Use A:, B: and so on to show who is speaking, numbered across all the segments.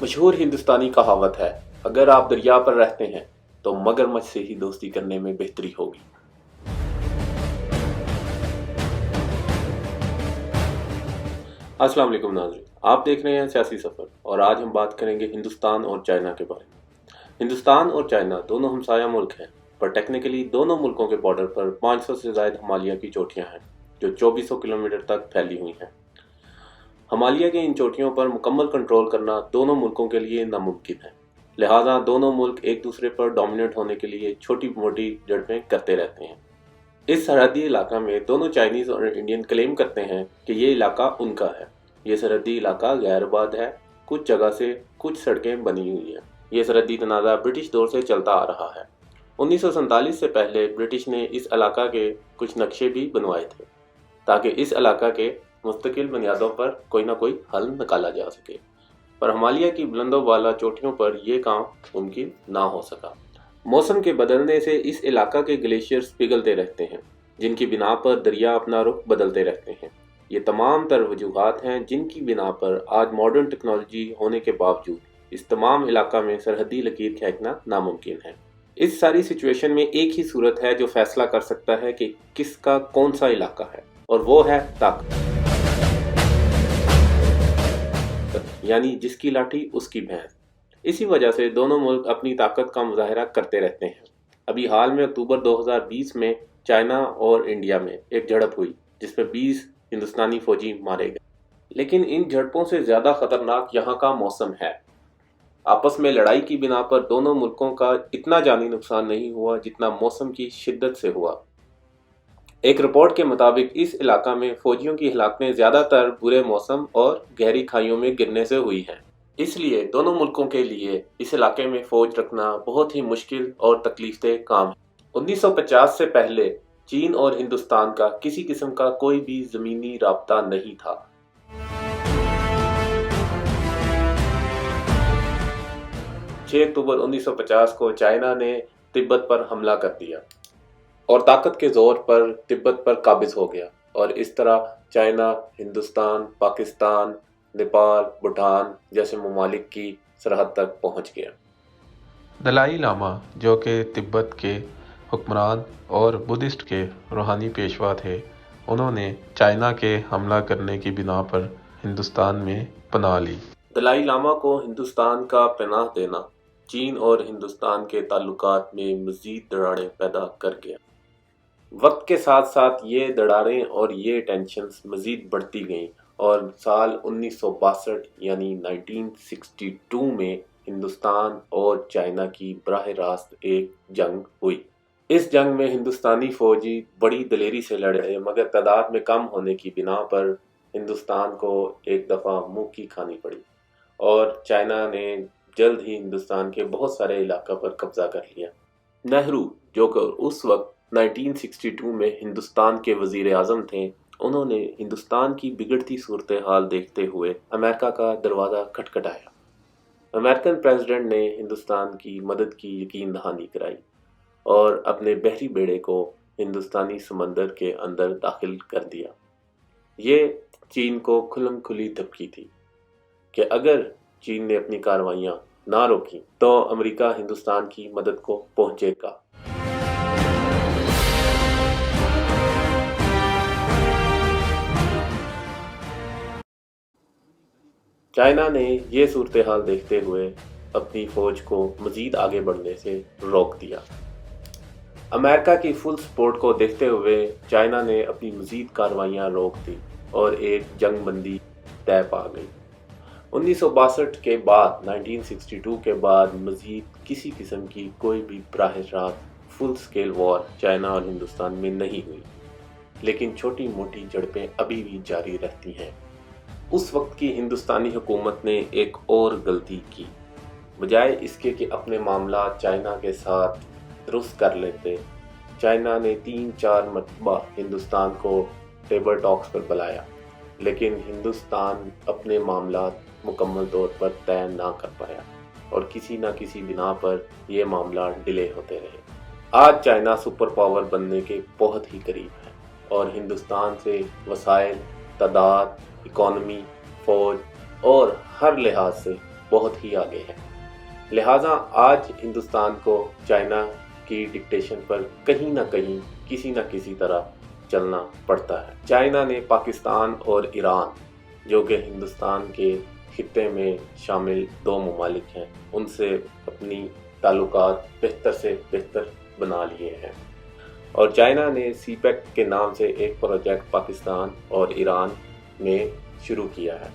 A: मशहूर हिंदुस्तानी कहावत है, अगर आप दरिया पर रहते हैं तो मगरमच्छ से ही दोस्ती करने में बेहतरी होगी। अस्सलाम वालेकुम नाज़रीन, आप देख रहे हैं सियासी सफ़र और आज हम बात करेंगे हिंदुस्तान और चाइना के बारे में। हिंदुस्तान और चाइना दोनों हमसाया मुल्क हैं, पर टेक्निकली दोनों मुल्कों के बॉर्डर पर 500 से ज़ायद हिमालय की चोटियां हैं जो 2400 किलोमीटर तक फैली हुई हैं। हिमालय के इन चोटियों पर मुकम्मल कंट्रोल करना दोनों मुल्कों के लिए नामुमकिन है, लिहाजा दोनों मुल्क एक दूसरे पर डोमिनेट होने के लिए छोटी मोटी झड़पें करते रहते हैं। इस सरहदी इलाका में दोनों चाइनीज़ और इंडियन क्लेम करते हैं कि ये इलाका उनका है। ये सरहदी इलाका गैरबाद है, कुछ जगह से कुछ सड़कें बनी हुई हैं। ये सरहदी तनाज़ा ब्रिटिश दौर से चलता आ रहा है। 1947 से पहले ब्रिटिश ने इस इलाका के कुछ नक्शे भी बनवाए थे ताकि इस इलाका के मुस्तकिल बुनियादों पर कोई ना कोई हल निकाला जा सके, पर हिमालय की बुलंदों वाला चोटियों पर यह काम मुमकिन ना हो सका। मौसम के बदलने से इस इलाका के ग्लेशियर्स पिघलते रहते हैं, जिनकी बिना पर दरिया अपना रुख बदलते रहते हैं। ये तमाम तर वजूहात हैं जिनकी बिना पर आज मॉडर्न टेक्नोलॉजी होने के बावजूद इस तमाम इलाका में सरहदी लकीर खींचना नामुमकिन है। इस सारी सिचुएशन में एक ही सूरत है जो फैसला कर सकता है कि किसका कौन सा इलाका है, और वो है ताकत, यानी जिसकी लाठी उसकी भैंस। इसी वजह से दोनों मुल्क अपनी ताकत का मुजाहरा करते रहते हैं। अभी हाल में अक्टूबर 2020 में चाइना और इंडिया में एक झड़प हुई जिसमें 20 हिंदुस्तानी फौजी मारे गए। लेकिन इन झड़पों से ज़्यादा ख़तरनाक यहाँ का मौसम है। आपस में लड़ाई की बिना पर दोनों मुल्कों का इतना जानी नुकसान नहीं हुआ जितना मौसम की शिद्दत से हुआ। एक रिपोर्ट के मुताबिक इस इलाका में फौजियों की हलाकतें ज़्यादातर बुरे मौसम और गहरी खाइयों में गिरने से हुई हैं। इसलिए दोनों मुल्कों के लिए इस इलाके में फ़ौज रखना बहुत ही मुश्किल और तकलीफदेह काम है। 1950 से पहले चीन और हिंदुस्तान का किसी किस्म का कोई भी ज़मीनी राब्ता नहीं था। अक्टूबर 1950 को चाइना ने तिब्बत पर हमला कर दिया और ताकत के जोर पर तिब्बत पर काबिज हो गया, और इस तरह चाइना, हिंदुस्तान, पाकिस्तान, नेपाल, भूटान जैसे ममालिक की सरहद तक पहुंच गया।
B: दलाई लामा, जो कि तिब्बत के हुक्मरान और बुद्धिस्ट के रूहानी पेशवा थे, उन्होंने चाइना के हमला करने की बिना पर हिंदुस्तान में पनाह ली।
A: दलाई लामा को हिंदुस्तान का पनाह देना चीन और हिंदुस्तान के ताल्लुकात में मज़ीद दरारें पैदा कर गया। वक्त के साथ साथ ये दरारें और ये टेंशन्स मज़ीद बढ़ती गईं और साल 1962 यानी 1962 में हिंदुस्तान और चाइना की बराह रास्त एक जंग हुई। इस जंग में हिंदुस्तानी फौजी बड़ी दलेरी से लड़े, मगर तादाद में कम होने की बिना पर हिंदुस्तान को एक दफ़ा मुँह की खानी पड़ी और चाइना ने जल्द ही हिंदुस्तान के बहुत सारे इलाका पर कब्जा कर लिया। नेहरू, जो कि उस वक्त 1962 में हिंदुस्तान के वज़ीर आज़म थे, उन्होंने हिंदुस्तान की बिगड़ती सूरत हाल देखते हुए अमेरिका का दरवाज़ा खटखटाया। अमेरिकन प्रेसिडेंट ने हिंदुस्तान की मदद की यकीन दहानी कराई और अपने बहरी बेड़े को हिंदुस्तानी समंदर के अंदर दाखिल कर दिया। ये चीन को खुल्म खुली धमकी थी कि अगर चीन ने अपनी कार्रवाइयाँ ना रोकी तो अमेरिका हिंदुस्तान की मदद को पहुँचेगा। चाइना ने यह सूरत हाल देखते हुए अपनी फ़ौज को मज़ीद आगे बढ़ने से रोक दिया। अमेरिका की फुल सपोर्ट को देखते हुए चाइना ने अपनी मज़ीद कार्रवाइयाँ रोक दी और एक जंग बंदी तय पा गई। 1962 के बाद 1962 के बाद मज़ीद किसी किस्म की कोई भी बराह रास्त फुल स्केल वॉर चाइना और हिंदुस्तान में नहीं हुई, लेकिन छोटी मोटी झड़पें अभी भी जारी रहती हैं। उस वक्त की हिंदुस्तानी हुकूमत ने एक और गलती की। बजाय इसके कि अपने मामला चाइना के साथ दुरुस्त कर लेते, चाइना ने 3-4 मरतबा हिंदुस्तान को टेबल टॉक्स पर बुलाया, लेकिन हिंदुस्तान अपने मामला मुकम्मल तौर पर तय ना कर पाया और किसी न किसी बिना पर यह मामला डिले होते रहे। आज चाइना सुपर पावर बनने के बहुत ही करीब है और हिंदुस्तान से वसाइल, तादाद, इकॉनमी, फौज और हर लिहाज से بہت ہی آگے ہے۔ لہٰذا آج ہندوستان کو چائنا کی ڈکٹیشن پر کہیں نہ کہیں کسی نہ کسی طرح چلنا پڑتا ہے۔ چائنا نے پاکستان اور ایران، جو کہ ہندوستان کے خطے میں شامل دو ممالک ہیں، ان سے اپنی تعلقات بہتر سے بہتر بنا لیے ہیں، اور چائنا نے سی پیک کے نام سے ایک پروجیکٹ پاکستان اور ایران میں شروع کیا ہے۔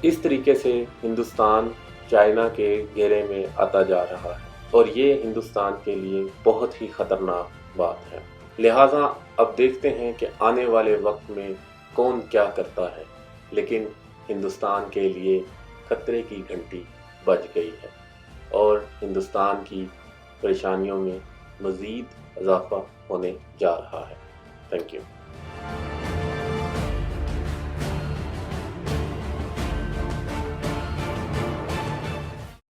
A: اس طریقے سے ہندوستان چائنا کے گھیرے میں آتا جا رہا ہے، اور یہ ہندوستان کے لیے بہت ہی خطرناک بات ہے۔ لہٰذا اب دیکھتے ہیں کہ آنے والے وقت میں کون کیا کرتا ہے، لیکن ہندوستان کے لیے خطرے کی گھنٹی بج گئی ہے، اور ہندوستان کی پریشانیوں میں مزید اضافہ ہونے جا رہا ہے۔ Thank you.